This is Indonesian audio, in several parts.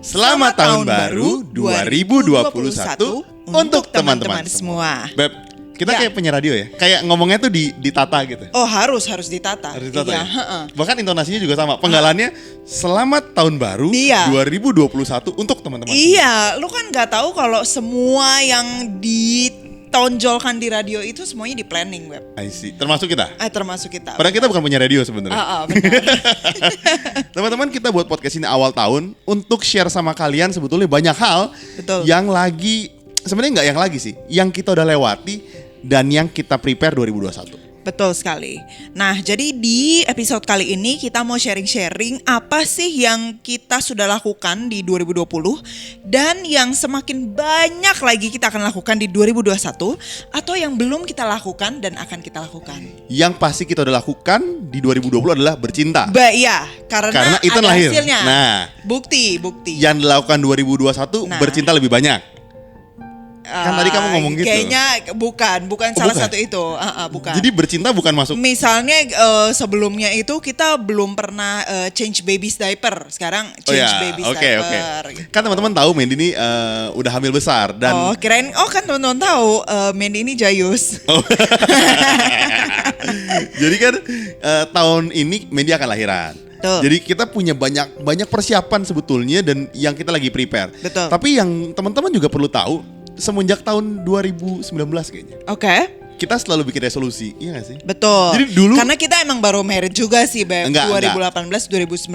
Selamat tahun baru 2021 untuk teman-teman semua. Beb, kita kayak penyiar radio ya, kayak ngomongnya tuh ditata gitu. Oh harus ditata. Harus ditata iya, ya? Bahkan intonasinya juga sama, penggalannya Selamat tahun baru 2021 untuk teman-teman semua. Iya, lu kan gak tahu kalau semua yang ditonjolkan di radio itu semuanya di planning, Web. I see. Termasuk kita? Termasuk kita. Padahal kita bukan penyiar radio sebenarnya. Benar. Teman-teman, kita buat podcast ini awal tahun untuk share sama kalian sebetulnya banyak hal. Betul. Yang lagi, sebenarnya nggak yang lagi sih, yang kita udah lewati dan yang kita prepare 2021. Betul sekali. Nah, jadi di episode kali ini kita mau sharing-sharing apa sih yang kita sudah lakukan di 2020 dan yang semakin banyak lagi kita akan lakukan di 2021 atau yang belum kita lakukan dan akan kita lakukan. Yang pasti kita udah lakukan di 2020 adalah bercinta. Iya, karena Ethan ada lahir. hasilnya. Nah, bukti. Yang dilakukan 2021 bercinta lebih banyak. Kan tadi kamu ngomong gitu. Kayaknya bukan salah satu itu. Bukan. Jadi bercinta bukan masuk. Misalnya sebelumnya itu kita belum pernah change baby's diaper. Sekarang change baby's diaper. Gitu. Kan teman-teman tahu Mandy ini udah hamil besar dan. Kan teman-teman tahu Mandy ini Jayus. Jadi kan tahun ini Mandy akan lahiran. Betul. Jadi kita punya banyak persiapan sebetulnya dan yang kita lagi prepare. Betul. Tapi yang teman-teman juga perlu tahu. Semenjak tahun 2019 kayaknya. Oke. Kita selalu bikin resolusi, iya gak sih? Betul. Jadi dulu karena kita emang baru married juga sih, Beb. 2018, 2019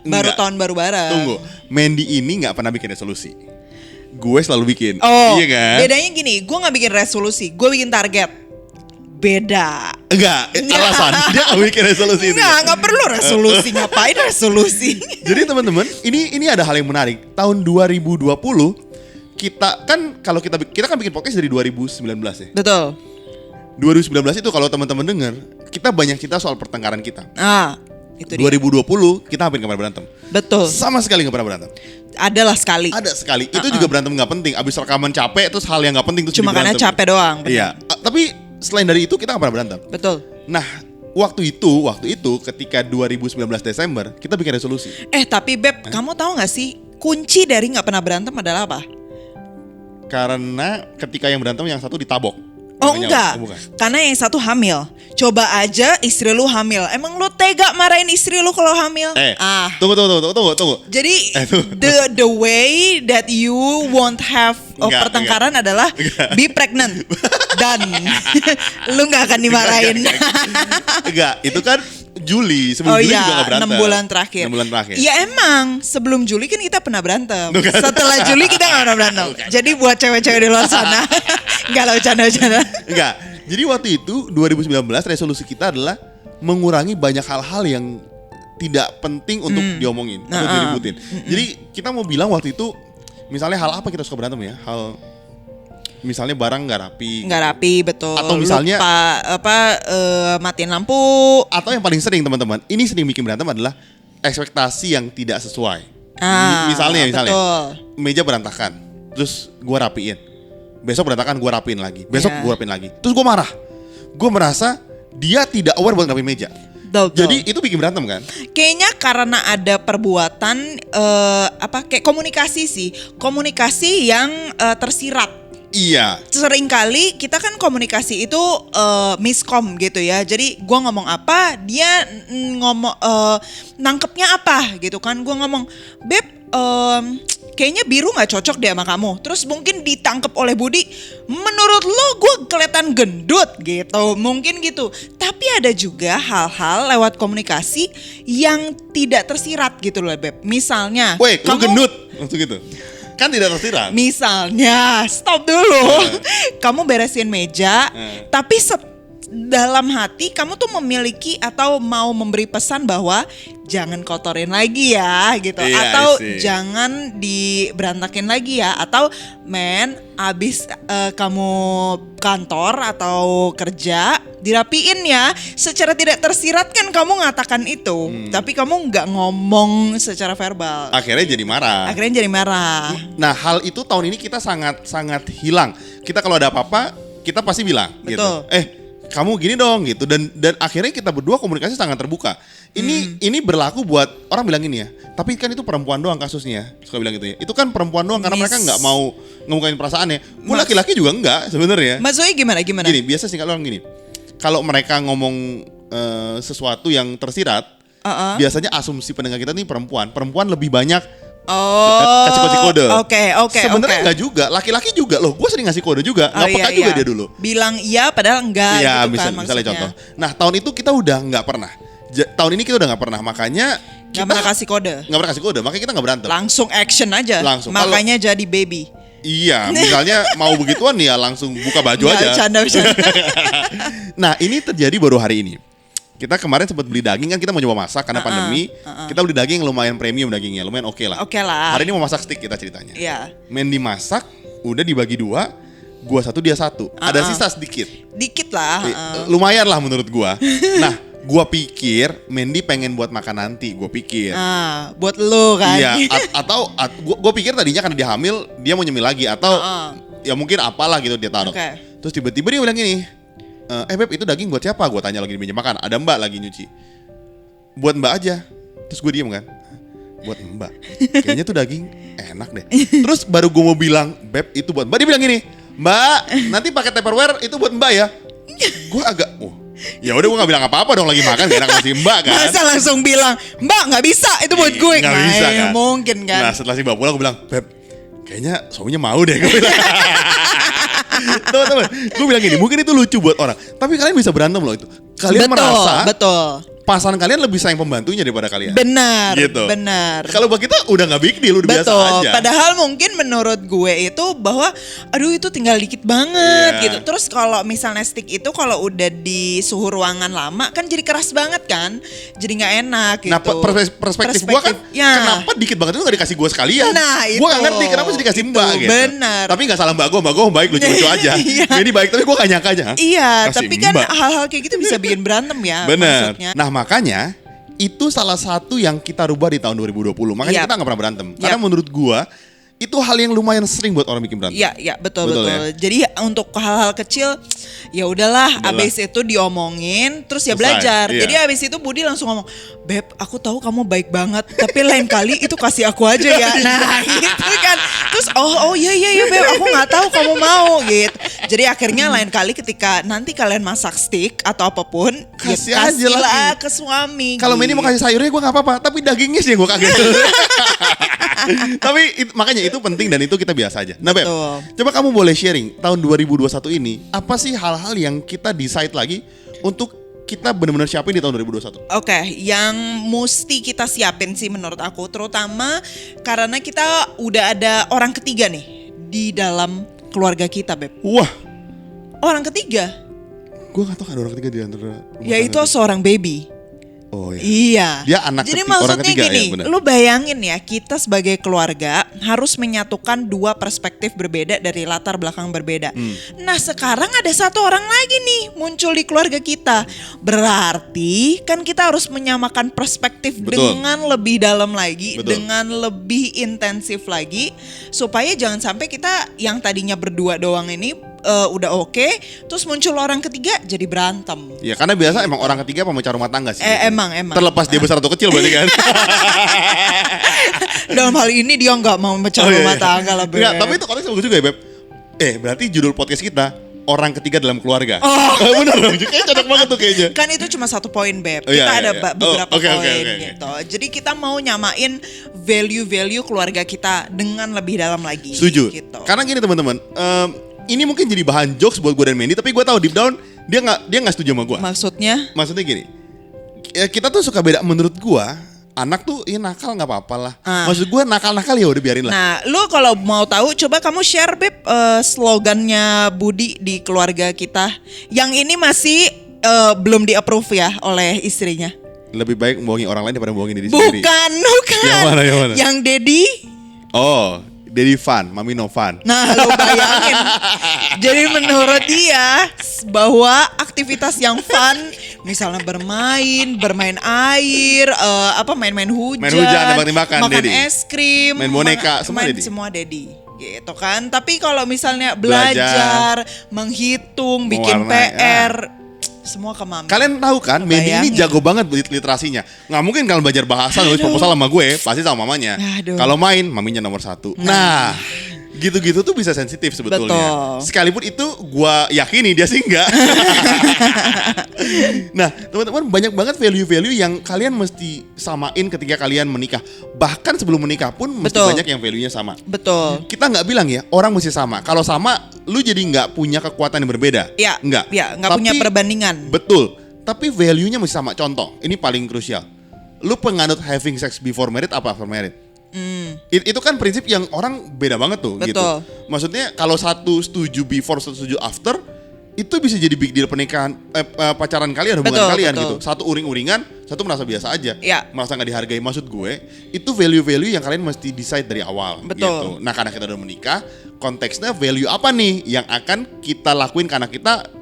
baru tahun baru bareng. Tunggu, Mandy ini gak pernah bikin resolusi. Gue selalu bikin. Oh, iya kan? bedanya gini, gue gak bikin resolusi, gue bikin target. Beda. Enggak, alasan dia gak bikin resolusi. Enggak perlu resolusi, ngapain resolusi? Jadi teman-teman, ini ada hal yang menarik. Tahun 2020 kita kan bikin podcast dari 2019 ya. Betul. 2019 itu kalau teman-teman dengar, kita banyak cerita soal pertengkaran kita. Itu dia. 2020 kita hampir gak pernah berantem. Betul. Sama sekali gak pernah berantem. Adalah sekali. Ada sekali. Itu juga berantem gak penting. Abis rekaman capek terus hal yang gak penting terus cuma karena capek doang. Iya. Tapi selain dari itu kita gak pernah berantem. Betul. Nah, waktu itu ketika 2019 Desember kita bikin resolusi. Tapi Beb, kamu tahu gak sih kunci dari gak pernah berantem adalah apa? Karena ketika yang berantem yang satu ditabok. Enggak, karena yang satu hamil. Coba aja istri lu hamil. Emang lu tega marahin istri lu kalau hamil? Tunggu. Jadi the way that you won't have pertengkaran adalah be pregnant. Dan lu gak akan dimarahin. Enggak, itu kan Juli, sebelum Juli juga gak berantem. 6 bulan terakhir. Ya emang, sebelum Juli kan kita pernah berantem. Setelah Juli kita gak pernah berantem. Jadi buat cewek-cewek di luar sana, gak lah bercanda-bercanda. Enggak, jadi waktu itu 2019 resolusi kita adalah mengurangi banyak hal-hal yang tidak penting untuk diomongin atau diributin. Jadi kita mau bilang waktu itu, misalnya hal apa kita suka berantem ya? Misalnya barang nggak rapi, betul. Atau misalnya matiin lampu. Atau yang paling sering teman-teman, ini sering bikin berantem adalah ekspektasi yang tidak sesuai. Misalnya meja berantakan, terus gue rapiin. Besok berantakan gue rapiin lagi. Besok gue rapiin lagi. Terus gue marah. Gue merasa dia tidak aware buat rapiin meja. Jadi itu bikin berantem kan? Kayaknya karena ada perbuatan kayak komunikasi yang tersirat. Iya. Seringkali kita kan komunikasi itu miskom gitu ya. Jadi gue ngomong apa, dia nangkepnya apa gitu kan. Gue ngomong, Beb, kayaknya biru gak cocok deh sama kamu. Terus mungkin ditangkep oleh Budi, menurut lo gue kelihatan gendut gitu. Mungkin gitu. Tapi ada juga hal-hal lewat komunikasi yang tidak tersirat gitu loh, Beb. Misalnya, kamu gendut maksud gitu. Kan tidak tersirat. Misalnya, stop dulu. Kamu beresin meja, tapi dalam hati kamu tuh memiliki atau mau memberi pesan bahwa jangan kotorin lagi ya gitu, atau jangan diberantakin lagi ya, atau abis kamu kantor atau kerja dirapiin ya. Secara tidak tersirat kan kamu ngatakan itu, tapi kamu nggak ngomong secara verbal. Akhirnya jadi marah. Nah, hal itu tahun ini kita sangat hilang. Kita kalau ada apa-apa kita pasti bilang. Betul. Gitu. kamu gini dong gitu, dan akhirnya kita berdua komunikasi sangat terbuka. Ini berlaku buat orang bilang gini ya, tapi kan itu perempuan doang kasusnya, suka bilang gitu ya. Itu kan perempuan doang karena mereka nggak mau ngemukain perasaannya. Gue laki-laki juga enggak sebenarnya. Mas Zoe gimana? Gini, biasa sih kalau orang gini, kalau mereka ngomong sesuatu yang tersirat, biasanya asumsi pendengar kita nih perempuan lebih banyak kasih kode. Oke. Sebenarnya enggak juga, laki-laki juga loh. Gue sering ngasih kode juga, nggak peka juga dia dulu. Bilang iya padahal enggak. Iya, gitu misalnya contoh. Nah, tahun itu kita udah nggak pernah. Tahun ini kita udah nggak pernah, makanya nggak pernah kasih kode. Nggak pernah kasih kode, makanya kita nggak berantem. Langsung action aja. Langsung. Makanya jadi baby. Iya, misalnya mau begituan ya langsung buka baju aja. Bercanda. Nah, ini terjadi baru hari ini. Kita kemarin sempat beli daging, kan kita mau coba masak karena pandemi. Kita beli daging lumayan premium dagingnya, lumayan oke lah. Hari ini mau masak steak kita ceritanya. Iya. Main dimasak, udah dibagi 2, gua 1 dia 1. Ada sisa sedikit. Dikit lah. Lumayan lah menurut gua. Nah, gua pikir Mandy pengen buat makan nanti, gua pikir. Buat lo kan. Iya, atau gua pikir tadinya karena dia hamil, dia mau nyemil lagi atau ya mungkin apalah gitu dia taruh. Terus tiba-tiba dia bilang gini, Beb, itu daging buat siapa? Gue tanya lagi di meja makan. Ada Mbak lagi nyuci. Buat Mbak aja. Terus gue diem kan. Buat Mbak. Kayaknya tuh daging enak deh. Terus baru gue mau bilang, Beb, itu buat Mbak. Dia bilang gini, Mbak, nanti pakai Tupperware itu buat Mbak ya. Gue agak, ya udah gue nggak bilang apa-apa dong, lagi makan gak enak ngasih Mbak kan. Masa langsung bilang, Mbak nggak bisa itu buat gue. Nggak bisa kan. Mungkin kan. Nah, setelah si Mbak pulang gue bilang, Beb, kayaknya suaminya mau deh. Gue bilang. Teman-teman, gue bilang gini, mungkin itu lucu buat orang, tapi kalian bisa berantem loh itu. Kalian merasa pasangan kalian lebih sayang pembantunya daripada kalian. Benar, gitu. Benar. Kalau buat kita udah nggak big deal, udah biasa aja. Padahal mungkin menurut gue itu bahwa, aduh itu tinggal dikit banget gitu. Terus kalau misalnya stick itu kalau udah di suhu ruangan lama kan jadi keras banget kan, jadi nggak enak gitu. Nah perspektif gue kan, kenapa dikit banget itu nggak dikasih gue sekalian? Nah, gue nggak ngerti kenapa sih dikasih Mbak gitu. Benar. Tapi nggak salah Mbak gue baik lucu-lucu aja. Jadi baik, tapi gue gak nyangka aja. Iya, tapi kan hal-hal kayak gitu bisa bikin berantem ya. Benar. Nah makanya itu salah satu yang kita rubah di tahun 2020. Makanya kita gak pernah berantem. Karena menurut gua itu hal yang lumayan sering buat orang bikin berantem. Iya, betul. Ya? Jadi untuk hal-hal kecil ya udahlah, abis itu diomongin, terus ya belajar. Jadi abis itu Budi langsung ngomong, Beb, aku tahu kamu baik banget, tapi lain kali itu kasih aku aja ya. Nah, gitu kan. Terus iya Beb, aku nggak tahu kamu mau gitu. Jadi akhirnya lain kali ketika nanti kalian masak steak atau apapun, kasih ya aja lah ke suami. Kalau Mandy mau kasih sayurnya gue nggak apa-apa, tapi dagingnya sih yang gue kaget. Tapi makanya itu penting dan itu kita biasa aja. Nah Beb, coba kamu boleh sharing tahun 2021 ini, apa sih hal-hal yang kita decide lagi untuk kita benar-benar siapin di tahun 2021? Oke, yang mesti kita siapin sih menurut aku, terutama karena kita udah ada orang ketiga nih di dalam keluarga kita, Beb. Wah, orang ketiga? Gue gak tahu ada orang ketiga di antara. Yaitu seorang baby. Oh iya. Iya. Dia anak Jadi orang maksudnya ketiga, gini, ya, lu bayangin ya, kita sebagai keluarga harus menyatukan dua perspektif berbeda dari latar belakang berbeda. Nah sekarang ada satu orang lagi nih muncul di keluarga kita. Berarti kan kita harus menyamakan perspektif dengan lebih dalam lagi, dengan lebih intensif lagi, supaya jangan sampai kita yang tadinya berdua doang ini udah oke, terus muncul orang ketiga jadi berantem. Ya karena biasa emang orang ketiga pemecah rumah tangga sih. Emang. Terlepas dia besar atau kecil berarti kan. Dalam hal ini dia nggak mau memecah rumah tangga lah, Beb. Enggak, tapi itu konteks bagus juga ya, Beb. Berarti judul podcast kita orang ketiga dalam keluarga. Bener dong, kayaknya cocok banget tuh kayaknya. Kan itu cuma satu poin, Beb. Kita ada beberapa poin gitu. Jadi kita mau nyamain value-value keluarga kita dengan lebih dalam lagi. Setuju. Gitu. Karena gini teman-teman, ini mungkin jadi bahan jokes buat gue dan Mandy, tapi gue tahu deep down dia nggak setuju sama gue. Maksudnya gini, kita tuh suka beda. Menurut gue, anak tuh ya nakal nggak apa-apa lah. Maksud gue nakal ya udah biarin lah. Nah, lu kalau mau tahu, coba kamu share, Beb, slogannya Budi di keluarga kita. Yang ini masih belum di-approve ya oleh istrinya. Lebih baik membohongi orang lain daripada membohongi diri sendiri. Bukan. Yang mana? Yang Daddy. Oh, Daddy fun, Mami no fun. Nah, lo bayangin. Jadi menurut dia bahwa aktivitas yang fun, misalnya bermain air, main-main hujan, main hujan, makan Daddy, es krim, main boneka, semua Daddy. Gitu kan. Tapi kalau misalnya belajar, menghitung, bikin PR, semua ke mami. Kalian tahu kan, Mandy ini jago banget literasinya. Nggak mungkin kalian belajar bahasa nulis proposal sama gue, pasti sama mamanya. Kalau main, maminya nomor 1. Nah, gitu-gitu tuh bisa sensitif sebetulnya. Betul. Sekalipun itu gue yakini dia sih enggak. Nah, teman-teman, banyak banget value-value yang kalian mesti samain ketika kalian menikah. Bahkan sebelum menikah pun mesti banyak yang value-nya sama. Betul. Kita nggak bilang ya orang mesti sama. Kalau sama, lu jadi nggak punya kekuatan yang berbeda. Iya. Nggak punya perbandingan. Betul. Tapi value-nya mesti sama. Contoh, ini paling krusial. Lu penganut having sex before married apa after married? Itu kan prinsip yang orang beda banget tuh. Betul. Gitu. Maksudnya kalau satu setuju before, satu setuju after, itu bisa jadi big deal pernikahan, pacaran kalian, hubungan kalian gitu. Satu uring-uringan, satu merasa biasa aja, merasa nggak dihargai. Maksud gue, itu value-value yang kalian mesti decide dari awal. Betul. Gitu. Nah, karena kita udah menikah, konteksnya value apa nih yang akan kita lakuin karena kita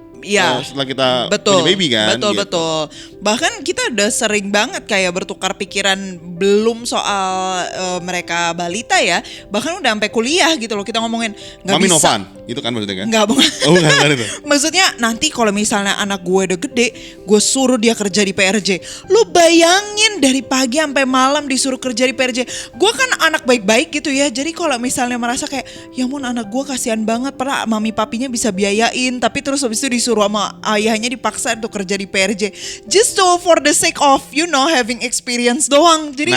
setelah kita punya baby kan. Betul. Bahkan kita udah sering banget kayak bertukar pikiran, belum soal mereka balita ya, bahkan udah sampai kuliah gitu loh, kita ngomongin nggak Mami bisa. Novan, itu kan maksudnya kan? Nggak, bukan. Oh, bukan itu. Maksudnya nanti kalau misalnya anak gue udah gede, gue suruh dia kerja di PRJ. Lu bayangin dari pagi sampai malam disuruh kerja di PRJ. Gue kan anak baik-baik gitu ya, jadi kalau misalnya merasa kayak, ya ampun anak gue kasihan banget, padahal mami papinya bisa biayain, tapi terus habis itu disuruh sama ayahnya dipaksa untuk kerja di PRJ just for the sake of having experience doang. Jadi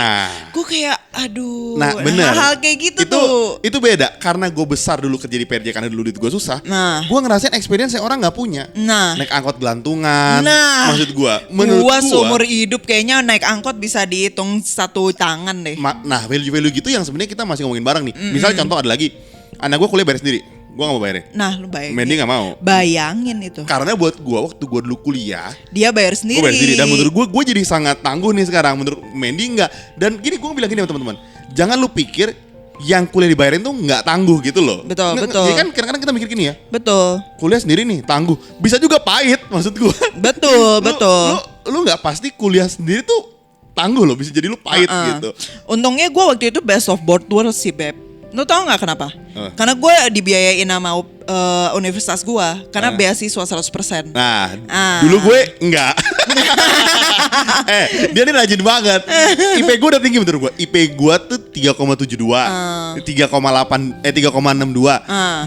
gue kayak aduh, hal-hal kayak gitu tuh itu beda. Karena gue besar dulu kerja di PRJ karena dulu duit gue susah. Gue ngerasain experience yang orang nggak punya. Naik angkot gelantungan. Maksud gue, menurut gue seumur hidup kayaknya naik angkot bisa dihitung satu tangan deh. Nah, value-value gitu yang sebenarnya kita masih ngomongin bareng nih. Misalnya contoh ada lagi, anak gue kuliah bayar sendiri. Gue gak mau bayarin. Nah, lu bayangin. Mandy gak mau. Bayangin itu. Karena buat gue, waktu gue dulu kuliah, dia bayar sendiri. Gue bayar sendiri. Dan menurut gue jadi sangat tangguh nih sekarang. Menurut Mandy enggak. Dan gini, gue bilang gini sama teman-teman, jangan lu pikir yang kuliah dibayarin tuh gak tangguh gitu loh. Betul. Jadi kan kadang-kadang kita mikir gini ya. Betul. Kuliah sendiri nih, tangguh. Bisa juga pahit, maksud gue. Betul. Lu gak pasti kuliah sendiri tuh tangguh loh. Bisa jadi lu pahit gitu. Untungnya gue waktu itu best of both worlds sih, Beb. Lu tau gak kenapa? Karena gue dibiayain sama universitas gue. Karena beasiswa 100%. Nah, dulu gue enggak. Dia ini rajin banget. IP gue udah tinggi menurut gue. IP gue tuh 3,72, 3,62.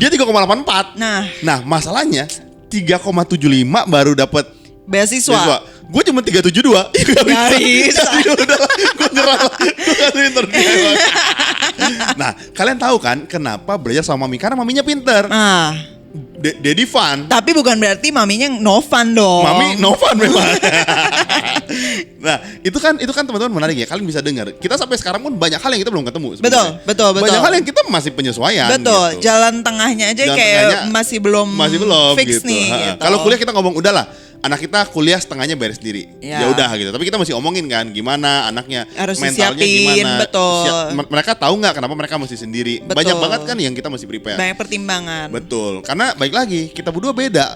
Dia 3,84. Nah, masalahnya 3,75 baru dapat beasiswa. Gue cuma 372. Gak bisa. Gue nyerah lah. Nah, kalian tahu kan kenapa belajar sama mami? Karena maminya pinter. Daddy fun. Tapi bukan berarti maminya no fun dong. Mami no fun memang. Nah, itu kan teman-teman menarik ya. Kalian bisa dengar. Kita sampai sekarang pun banyak hal yang kita belum ketemu sebenarnya. Betul. Banyak hal yang kita masih penyesuaian. Betul. Gitu. Jalan tengahnya aja masih belum fix gitu. Nih. Gitu. Kalau kuliah kita ngomong udahlah. Anak kita kuliah setengahnya bayar sendiri. Ya udah gitu. Tapi kita masih omongin kan gimana anaknya harus mentalnya disiapin, gimana. Betul. Mereka tahu nggak kenapa mereka mesti sendiri. Betul. Banyak banget kan yang kita mesti prepare. Banyak pertimbangan. Betul. Karena baik lagi kita berdua beda,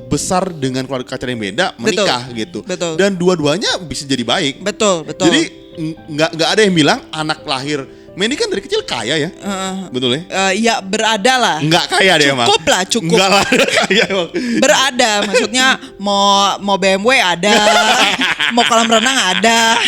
besar dengan keluarga kacar yang beda, menikah gitu. Betul. Dan dua-duanya bisa jadi baik. Betul. Jadi nggak ada yang bilang anak lahir. Mandy kan dari kecil kaya ya, betul ya? Ya berada lah. Nggak kaya deh emang. Cukup. Nggak lah kaya emang. Berada, maksudnya mau BMW ada, mau kolam renang ada.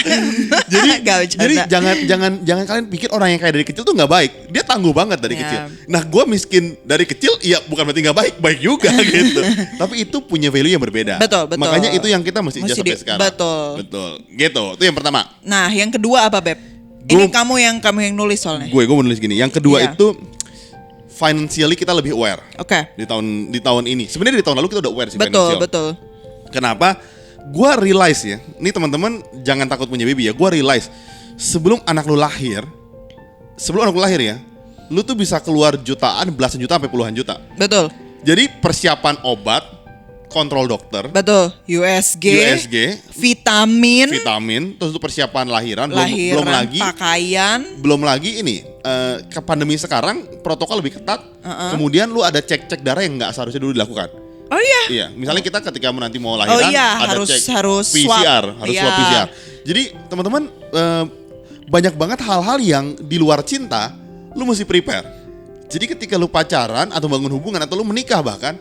Jadi jangan kalian pikir orang yang kaya dari kecil tuh nggak baik. Dia tangguh banget dari kecil. Nah, gue miskin dari kecil, ya bukan berarti nggak baik juga gitu. Tapi itu punya value yang berbeda. Betul. Makanya itu yang kita mesti sampai sekarang. Betul. Gitu. Itu yang pertama. Nah, yang kedua apa, Beb? Ini kamu yang nulis soalnya. Gue menulis gini. Yang kedua itu financially kita lebih aware. Oke. Di tahun ini. Sebenarnya di tahun lalu kita udah aware sih financial. Betul. Kenapa? Gue realize ya. Ini teman-teman jangan takut punya baby ya. Gue realize sebelum anak lu lahir ya, lu tuh bisa keluar jutaan, belasan juta sampai puluhan juta. Betul. Jadi persiapan obat, kontrol dokter, betul, USG, vitamin, terus itu persiapan lahiran, belum lagi pakaian, belum lagi ini ke pandemi sekarang protokol lebih ketat. Kemudian lu ada cek darah yang nggak seharusnya dulu dilakukan. Oh iya. Iya, misalnya kita ketika nanti mau lahiran ada harus PCR, harus swab PCR. Jadi teman-teman banyak banget hal-hal yang di luar cinta lu mesti prepare. Jadi ketika lu pacaran atau bangun hubungan atau lu menikah bahkan,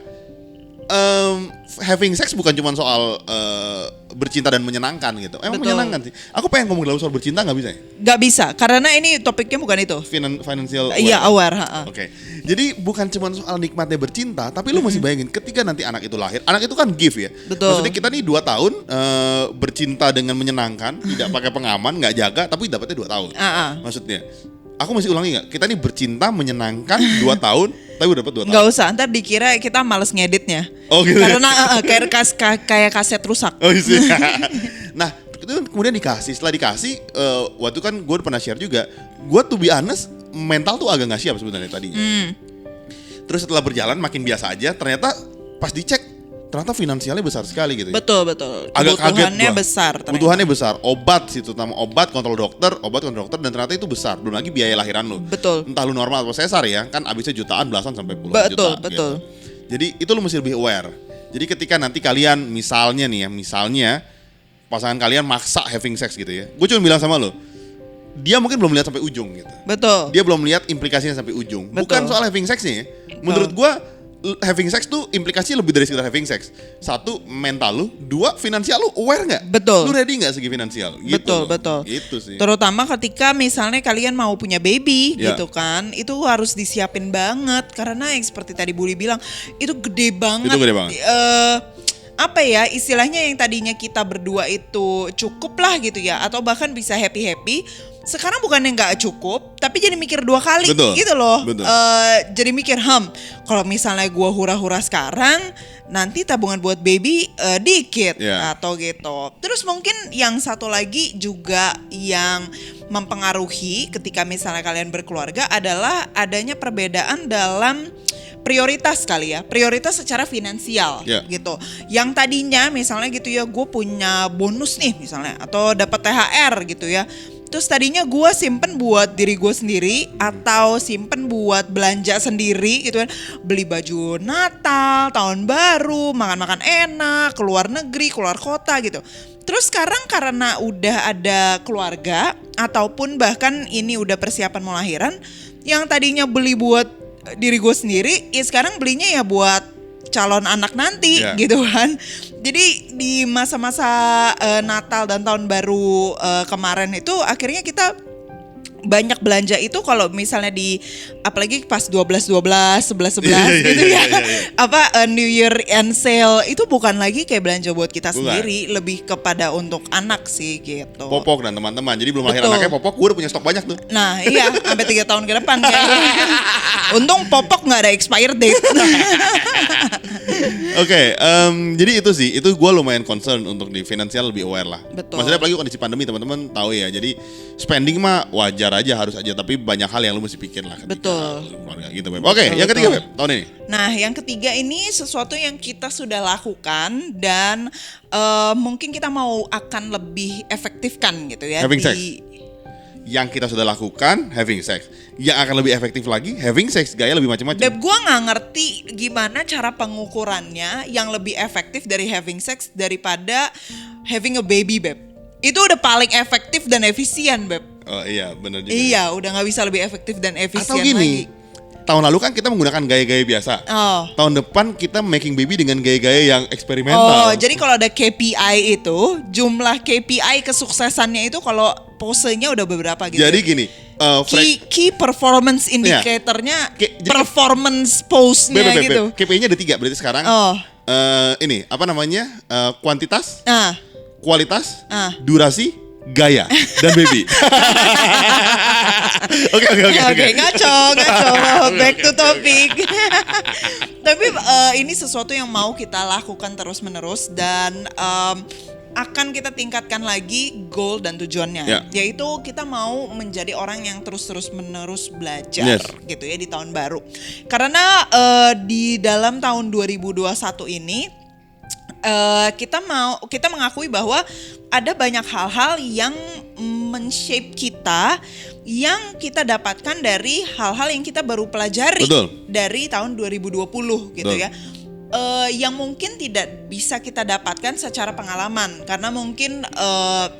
having sex bukan cuma soal bercinta dan menyenangkan gitu. Emang Betul. menyenangkan sih. Aku pengen ngomong dalam soal bercinta nggak bisa ya? Gak bisa, karena ini topiknya bukan itu. Financial Iya, aware. Oke. Jadi bukan cuma soal nikmatnya bercinta, tapi lu masih bayangin ketika nanti anak itu lahir. Anak itu kan gift ya. Betul. Maksudnya kita nih 2 tahun bercinta dengan menyenangkan, tidak pakai pengaman, nggak jaga, tapi dapatnya 2 tahun. Maksudnya, aku masih ulangi nggak? Kita nih bercinta menyenangkan 2 tahun, tapi udah dapat 2 tahun. Nggak usah, ntar dikira kita males ngeditnya. Oh gitu. Karena kayak kaset rusak. Oh iya. Nah, itu kemudian dikasih. Setelah dikasih, waktu kan gue pernah share juga. Gue to be honest, mental tuh agak nggak siap sebenarnya tadinya. Terus setelah berjalan makin biasa aja. Ternyata pas dicek, ternyata finansialnya besar sekali gitu. Betul. Agak kaget Kebutuhannya gua. besar. Ternyata. Kebutuhannya besar. Obat sih, terutama obat kontrol dokter, dan ternyata itu besar. Belum lagi biaya lahiran lu. Betul. Entah lu normal atau sesar ya, kan abisnya jutaan, belasan sampai puluhan juta. Betul. Gitu. Jadi itu lu mesti lebih aware. Jadi ketika nanti kalian misalnya pasangan kalian maksa having sex gitu ya. Gue cuma bilang sama lo, dia mungkin belum lihat sampai ujung gitu. Betul. Dia belum lihat implikasinya sampai ujung. Bukan soal having sexnya ya. Menurut gue having sex tuh implikasinya lebih dari sekedar having sex. 1, mental lu. 2, finansial lu aware nggak? Betul. Lu ready nggak segi finansial? Gitu Betul. Itu sih. Terutama ketika misalnya kalian mau punya baby Ya. gitu kan, itu harus disiapin banget karena yang seperti tadi Budi bilang itu gede banget. Itu gede banget. Apa ya istilahnya yang tadinya kita berdua itu cukup lah gitu ya, atau bahkan bisa happy. Sekarang bukannya nggak cukup, tapi jadi mikir 2 kali. Betul. Gitu loh. Betul. Jadi mikir kalau misalnya gua hura-hura sekarang, nanti tabungan buat baby dikit atau gitu. Terus mungkin yang satu lagi juga yang mempengaruhi ketika misalnya kalian berkeluarga adalah adanya perbedaan dalam prioritas kali ya, prioritas secara finansial gitu. Yang tadinya misalnya gitu ya, gue punya bonus nih misalnya atau dapat THR gitu ya. Terus tadinya gue simpen buat diri gue sendiri atau simpen buat belanja sendiri gitu kan. Beli baju Natal, tahun baru, makan-makan enak, keluar negeri, keluar kota gitu. Terus sekarang karena udah ada keluarga ataupun bahkan ini udah persiapan mau lahiran, yang tadinya beli buat diri gue sendiri, ya sekarang belinya ya buat calon anak nanti gitu kan. Jadi di masa-masa Natal dan tahun baru kemarin itu akhirnya kita banyak belanja itu kalau misalnya di apalagi pas 12-12, 11-11 gitu ya. Apa New Year and sale itu bukan lagi kayak belanja buat kita sendiri, lebih kepada untuk anak sih gitu. Popok dan teman-teman. Jadi belum lahir anaknya Popok, gue udah punya stok banyak tuh. Nah iya, sampai 3 tahun ke depan kayaknya. Untung Popok gak ada expire date. Oke, jadi itu sih, itu gue lumayan concern untuk di finansial lebih aware lah. Betul. Maksudnya apalagi kondisi pandemi teman-teman tahu ya. Jadi spending mah wajar aja, harus aja, tapi banyak hal yang lu mesti pikir lah ketika keluarga gitu, Beb. Oke, yang ketiga, Beb, tahun ini. Nah, yang ketiga ini sesuatu yang kita sudah lakukan dan mungkin kita mau akan lebih efektifkan gitu ya. Having sex. Yang kita sudah lakukan, having sex. Yang akan lebih efektif lagi, having sex, gaya lebih macam-macam. Beb, gue nggak ngerti gimana cara pengukurannya yang lebih efektif dari having sex daripada having a baby, Beb. Itu udah paling efektif dan efisien, Beb. Oh iya, benar juga. Iya, udah nggak bisa lebih efektif dan efisien atau gini, lagi. Tahun lalu kan kita menggunakan gaya-gaya biasa. Tahun depan kita making baby dengan gaya-gaya yang eksperimental. Oh, jadi kalau ada KPI itu, jumlah KPI kesuksesannya itu kalau posenya udah beberapa gitu. Jadi gini, key performance indicatornya, performance pose-nya gitu. KPI-nya ada 3 berarti sekarang. Ini apa namanya? Kuantitas, kualitas, durasi, gaya, dan baby. Oke, ngaco. Back to topic. Tapi ini sesuatu yang mau kita lakukan terus-menerus dan akan kita tingkatkan lagi goal dan tujuannya, yaitu kita mau menjadi orang yang terus-menerus belajar gitu ya di tahun baru. Karena di dalam tahun 2021 ini kita mengakui bahwa ada banyak hal-hal yang men-shape kita yang kita dapatkan dari hal-hal yang kita baru pelajari dari tahun 2020 gitu ya. yang mungkin tidak bisa kita dapatkan secara pengalaman karena mungkin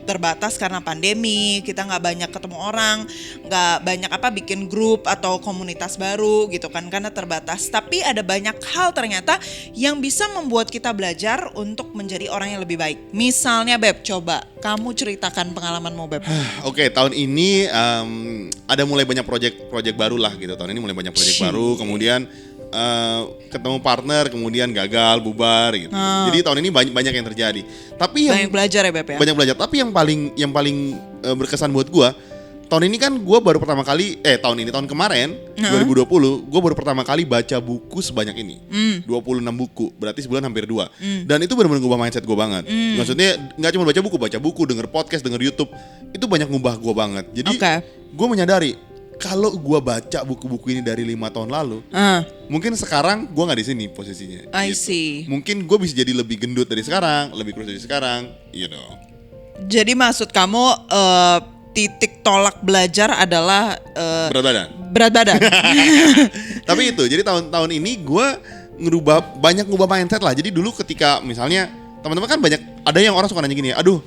terbatas karena pandemi, kita nggak banyak ketemu orang, nggak banyak bikin grup atau komunitas baru gitu kan karena terbatas. Tapi ada banyak hal ternyata yang bisa membuat kita belajar untuk menjadi orang yang lebih baik. Misalnya Beb, coba kamu ceritakan pengalamanmu Beb. Oke, tahun ini ada mulai banyak project baru lah gitu. Tahun ini mulai banyak project baru, kemudian ketemu partner, kemudian gagal, bubar gitu. Jadi tahun ini banyak yang terjadi. Tapi banyak belajar ya Beb ya. Banyak belajar. Tapi yang paling berkesan buat gua, tahun ini kan gua baru pertama kali tahun kemarin 2020, gua baru pertama kali baca buku sebanyak ini. 26 buku, berarti sebulan hampir 2. Dan itu benar-benar ngubah mindset gua banget. Maksudnya nggak cuma baca buku, denger podcast, denger YouTube, itu banyak ngubah gua banget. Jadi gua menyadari kalau gue baca buku-buku ini dari 5 tahun lalu, mungkin sekarang gue nggak di sini posisinya. I see. Mungkin gue bisa jadi lebih gendut dari sekarang, lebih kurus dari sekarang, Jadi maksud kamu titik tolak belajar adalah berat badan. Tapi itu, jadi tahun ini gue banyak ngubah mindset lah. Jadi dulu ketika misalnya teman-teman kan banyak, ada yang orang suka nanya gini, aduh,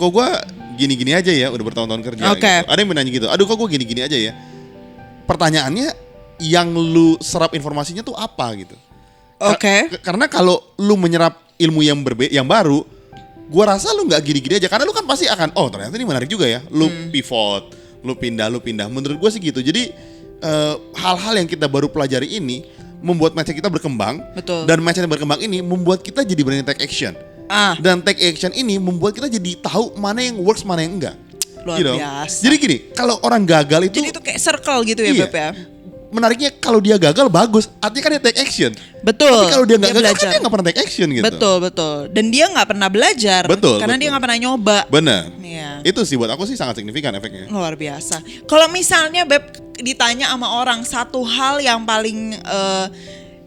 kok gue gini-gini aja ya, udah bertahun-tahun kerja gitu. Ada yang menanya gitu, aduh kok gue gini-gini aja ya. Pertanyaannya, yang lu serap informasinya tuh apa gitu. Karena kalau lu menyerap ilmu yang baru, gue rasa lu gak gini-gini aja. Karena lu kan pasti akan, oh ternyata ini menarik juga ya. Lu pivot, lu pindah. Menurut gue sih gitu. Jadi hal-hal yang kita baru pelajari ini membuat mindset kita berkembang. Betul. Dan mindset yang berkembang ini membuat kita jadi berani take action. Dan take action ini membuat kita jadi tahu mana yang works, mana yang enggak. Luar biasa. Jadi gini, kalau orang gagal itu, jadi itu kayak circle gitu ya Beb ya. Menariknya kalau dia gagal bagus, artinya kan dia take action. Betul. Tapi kalau dia nggak gagal kan dia nggak pernah take action gitu. Betul. Dan dia nggak pernah belajar. Karena dia nggak pernah nyoba. Benar. Ya. Itu sih buat aku sih sangat signifikan efeknya. Luar biasa. Kalau misalnya Beb ditanya sama orang satu hal yang paling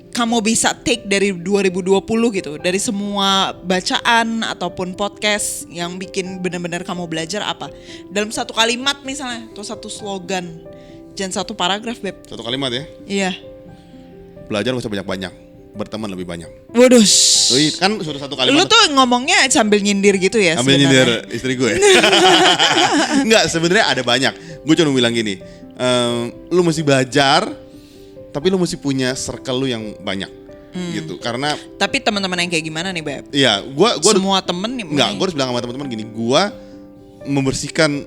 kamu bisa take dari 2020 gitu, dari semua bacaan ataupun podcast yang bikin benar-benar kamu belajar apa? Dalam satu kalimat misalnya, atau satu slogan, jangan satu paragraf Beb. Satu kalimat ya? Iya. Belajar gak usah banyak-banyak, berteman lebih banyak. Waduh. Kan sudah satu kalimat. Lu tuh ngomongnya sambil nyindir gitu ya? Sambil nyindir istri gue. Enggak, sebenarnya ada banyak. Gue cuma bilang gini, lu mesti belajar, tapi lu mesti punya circle lu yang banyak gitu. Karena tapi teman-teman yang kayak gimana nih Beb? Iya, gua semua temen nih. Enggak, gua harus bilang sama teman-teman gini, gua membersihkan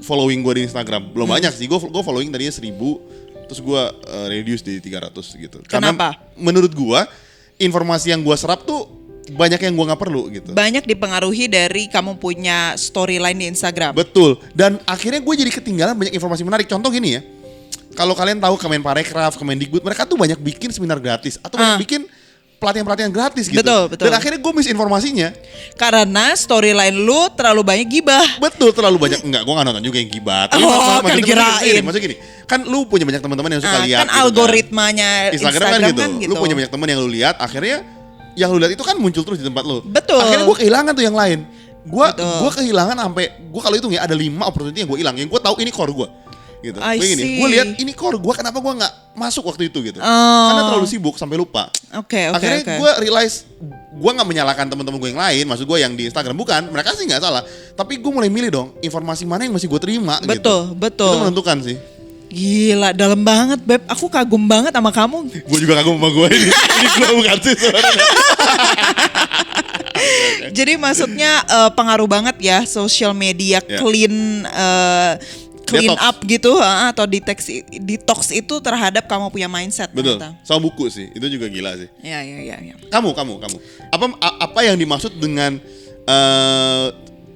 following gua di Instagram. Belum banyak sih, gua following tadinya 1000, terus gua reduce di 300 gitu. Kenapa? Karena menurut gua informasi yang gua serap tuh banyak yang gua nggak perlu gitu. Banyak dipengaruhi dari kamu punya storyline di Instagram. Betul. Dan akhirnya gue jadi ketinggalan banyak informasi menarik. Contoh gini ya. Kalau kalian tahu Kemenparekraf, Kemendikbud, mereka tuh banyak bikin seminar gratis atau banyak bikin pelatihan-pelatihan gratis gitu. Betul. Dan akhirnya gue miss informasinya. Karena storyline lu terlalu banyak gibah. Betul, terlalu banyak. Enggak, gue gak nonton juga yang gibah. Kan kirain. Maksudnya gini, kan lu punya banyak teman-teman yang suka lihat. Kan gitu algoritmanya Instagram kan gitu. Lu punya banyak teman yang lu lihat, akhirnya yang lu lihat itu kan muncul terus di tempat lu. Betul. Akhirnya gue kehilangan tuh yang lain. Gue kehilangan sampai gue kalau hitung ya ada 5 opportunity yang gue hilang. Yang gue tahu ini core gue. Gitu. Gue lihat ini core gue, kenapa gue nggak masuk waktu itu gitu? Karena terlalu sibuk sampai lupa. Akhirnya gue realize gue nggak menyalahkan teman-teman gue yang lain, maksud gue yang di Instagram bukan, mereka sih nggak salah. Tapi gue mulai milih dong informasi mana yang masih gue terima. Betul. Itu menentukan sih. Gila, dalam banget Beb. Aku kagum banget sama kamu. Gue juga kagum sama gue ini. Ini gue bukan sih sebenarnya. Jadi maksudnya pengaruh banget ya social media clean detox. Up gitu atau detox itu terhadap kamu punya mindset. Betul. Sama buku sih, itu juga gila sih. Ya. Kamu. Apa yang dimaksud dengan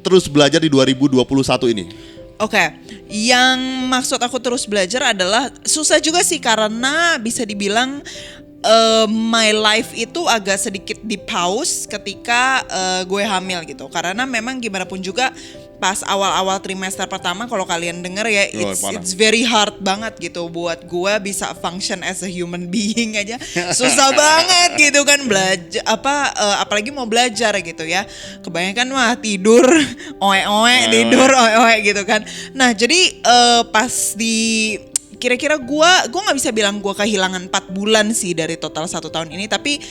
terus belajar di 2021 ini? Oke, yang maksud aku terus belajar adalah susah juga sih karena bisa dibilang my life itu agak sedikit di pause ketika gue hamil gitu. Karena memang gimana pun juga pas awal-awal trimester pertama kalau kalian denger ya it's very hard banget gitu buat gue bisa function as a human being aja susah banget gitu kan belajar apalagi mau belajar gitu ya. Kebanyakan mah tidur tidur gitu kan. Nah, jadi pas di kira-kira gue nggak bisa bilang gue kehilangan 4 bulan sih dari total 1 tahun ini, tapi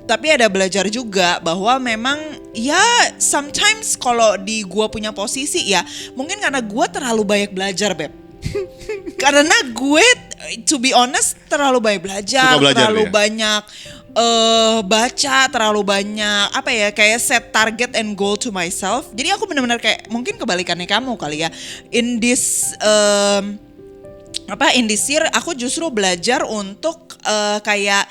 Tapi ada belajar juga bahwa memang ya sometimes kalau di gua punya posisi ya mungkin karena gua terlalu banyak belajar, Beb. Karena gue to be honest terlalu banyak belajar terlalu banyak baca, terlalu banyak apa ya, kayak set target and goal to myself. Jadi aku benar-benar kayak mungkin kebalikannya kamu kali ya. In this year aku justru belajar untuk kayak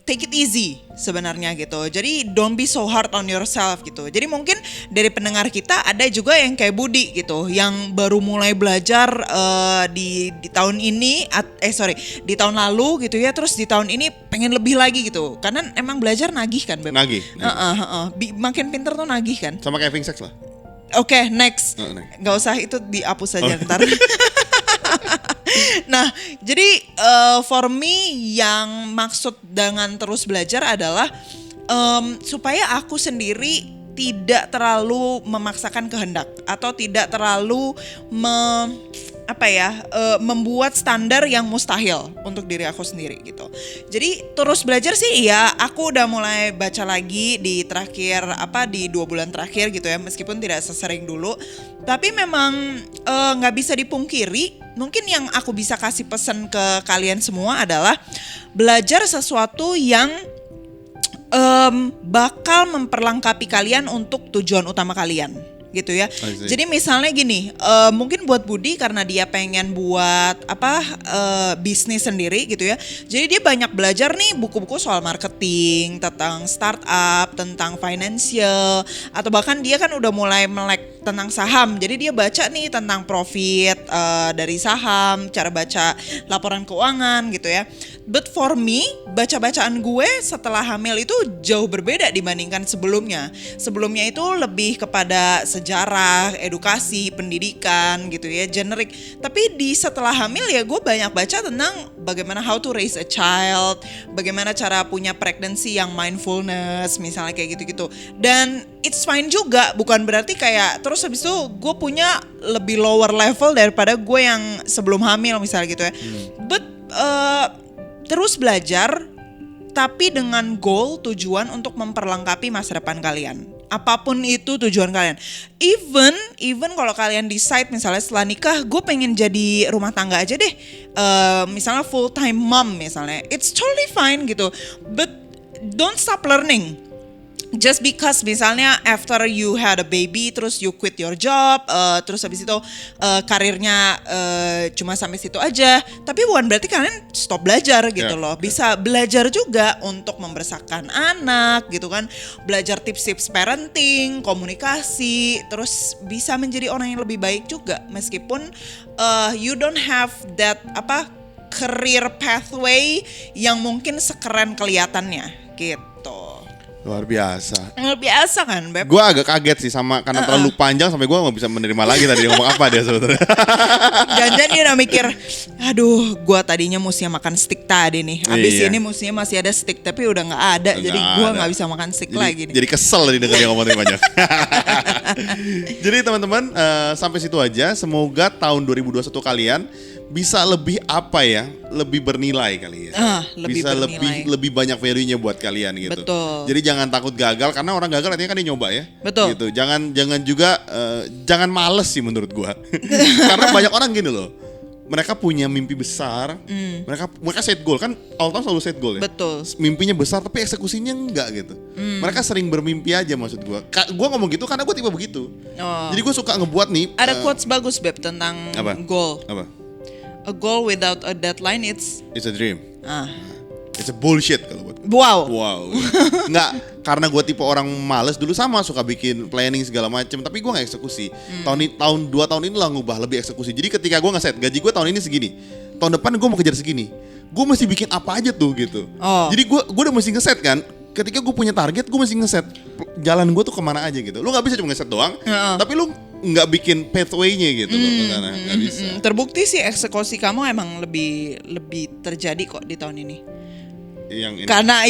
take it easy sebenarnya gitu. Jadi don't be so hard on yourself gitu. Jadi mungkin dari pendengar kita ada juga yang kayak Budi gitu, yang baru mulai belajar di tahun ini, di tahun lalu gitu ya. Terus di tahun ini pengen lebih lagi gitu. Karena emang belajar nagih kan, Beb? Nagih. Makin pinter tuh nagih kan. Sama kayak having sex lah. Oke, next. Gak usah, itu dihapus aja ntar. Nah, jadi for me yang maksud dengan terus belajar adalah supaya aku sendiri tidak terlalu memaksakan kehendak atau tidak terlalu membuat standar yang mustahil untuk diri aku sendiri gitu. Jadi terus belajar sih ya, aku udah mulai baca lagi di 2 bulan terakhir gitu ya, meskipun tidak sesering dulu. Tapi memang nggak bisa dipungkiri, mungkin yang aku bisa kasih pesan ke kalian semua adalah belajar sesuatu yang bakal memperlengkapi kalian untuk tujuan utama kalian gitu ya. Jadi misalnya gini, mungkin buat Budi karena dia pengen buat bisnis sendiri gitu ya. Jadi dia banyak belajar nih buku-buku soal marketing, tentang startup, tentang financial, atau bahkan dia kan udah mulai melek tentang saham. Jadi dia baca nih tentang profit dari saham, cara baca laporan keuangan gitu ya. But for me, baca-bacaan gue setelah hamil itu jauh berbeda dibandingkan sebelumnya. Sebelumnya itu lebih kepada sejarah, edukasi, pendidikan gitu ya, generik. Tapi di setelah hamil ya gue banyak baca tentang bagaimana how to raise a child, bagaimana cara punya pregnancy yang mindfulness, misalnya kayak gitu-gitu. Dan it's fine juga, bukan berarti kayak terus habis itu gue punya lebih lower level daripada gue yang sebelum hamil misalnya gitu ya. But terus belajar tapi dengan goal, tujuan untuk memperlengkapi masa depan kalian. Apapun itu tujuan kalian. Even kalau kalian decide misalnya setelah nikah gue pengen jadi rumah tangga aja deh. Misalnya full time mom misalnya. It's totally fine gitu. But don't stop learning. Just because misalnya after you had a baby terus you quit your job, terus habis itu karirnya cuma sampai situ aja, tapi bukan berarti kalian stop belajar gitu loh. Bisa belajar juga untuk membesarkan anak gitu kan, belajar tips-tips parenting, komunikasi, terus bisa menjadi orang yang lebih baik juga meskipun you don't have that career pathway yang mungkin sekeren kelihatannya gitu. Luar biasa. Luar biasa kan, Beb? Gue agak kaget sih sama karena terlalu panjang sampai gue gak bisa menerima lagi tadi ngomong apa dia sebetulnya. Jangan dia udah mikir, aduh gue tadinya mestinya makan steak tadi nih. Abis ini mestinya masih ada steak tapi udah gak ada. Jadi gue gak bisa makan steak lagi nih. Jadi kesel tadi denger dia ngomong banyak. Jadi teman-teman sampai situ aja. Semoga tahun 2021 kalian bisa lebih lebih bernilai kali ya. Bisa lebih banyak value-nya buat kalian gitu. Betul. Jadi jangan takut gagal karena orang gagal artinya kan dia nyoba ya. Betul. Gitu. Jangan juga jangan males sih menurut gua. Karena banyak orang gini loh. Mereka punya mimpi besar. Mereka set goal kan, all time selalu set goal ya. Betul. Mimpinya besar tapi eksekusinya enggak gitu. Mereka sering bermimpi aja maksud gua. Gua ngomong gitu karena gua tipe begitu. Jadi gua suka ngebuat nih. Ada quotes bagus Beb tentang goal. Apa? A goal without a deadline it's a dream. It's a bullshit kalau buat. Wow. Nggak, karena gue tipe orang males dulu sama suka bikin planning segala macem, tapi gue nggak eksekusi. Tahun 2 tahun ini lah ngubah lebih eksekusi. Jadi ketika gue ngeset gaji gue tahun ini segini, tahun depan gue mau kejar segini, gue mesti bikin apa aja tuh gitu. Jadi gue udah mesti ngeset kan. Ketika gue punya target, gue mesti ngeset jalan gue tuh kemana aja gitu. Lu nggak bisa cuma ngeset doang, tapi lu nggak bikin pathway-nya gitu loh, nggak bisa. Terbukti sih eksekusi kamu emang lebih terjadi kok di tahun ini. Yang ini. Karena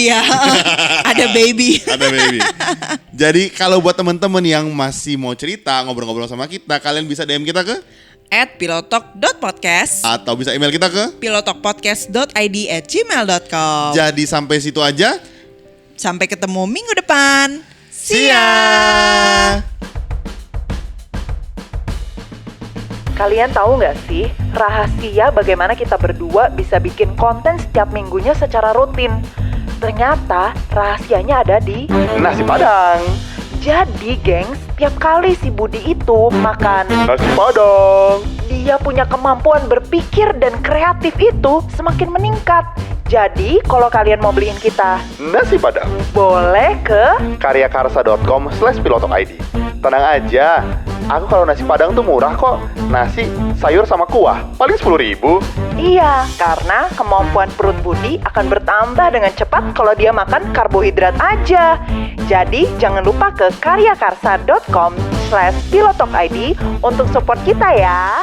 ada baby. Ada baby. Jadi kalau buat teman-teman yang masih mau cerita, ngobrol-ngobrol sama kita, kalian bisa DM kita ke @pilotalk.podcast atau bisa email kita ke pilotalkpodcast.id@gmail.com. Jadi sampai situ aja. Sampai ketemu minggu depan. See ya. Kalian tahu nggak sih rahasia bagaimana kita berdua bisa bikin konten setiap minggunya secara rutin? Ternyata rahasianya ada di nasi padang. Jadi gengs, tiap kali si Budi itu makan Nasi padang. dia punya kemampuan berpikir dan kreatif itu semakin meningkat. Jadi kalau kalian mau beliin kita, Nasi padang. boleh ke karyakarsa.com/pilotokid. Tenang aja, aku kalau nasi padang tuh murah kok. Nasi, sayur sama kuah, paling 10.000. Iya, karena kemampuan perut Budi akan bertambah dengan cepat kalau dia makan karbohidrat aja. Jadi jangan lupa ke karyakarsa.com/pilotokid untuk support kita ya.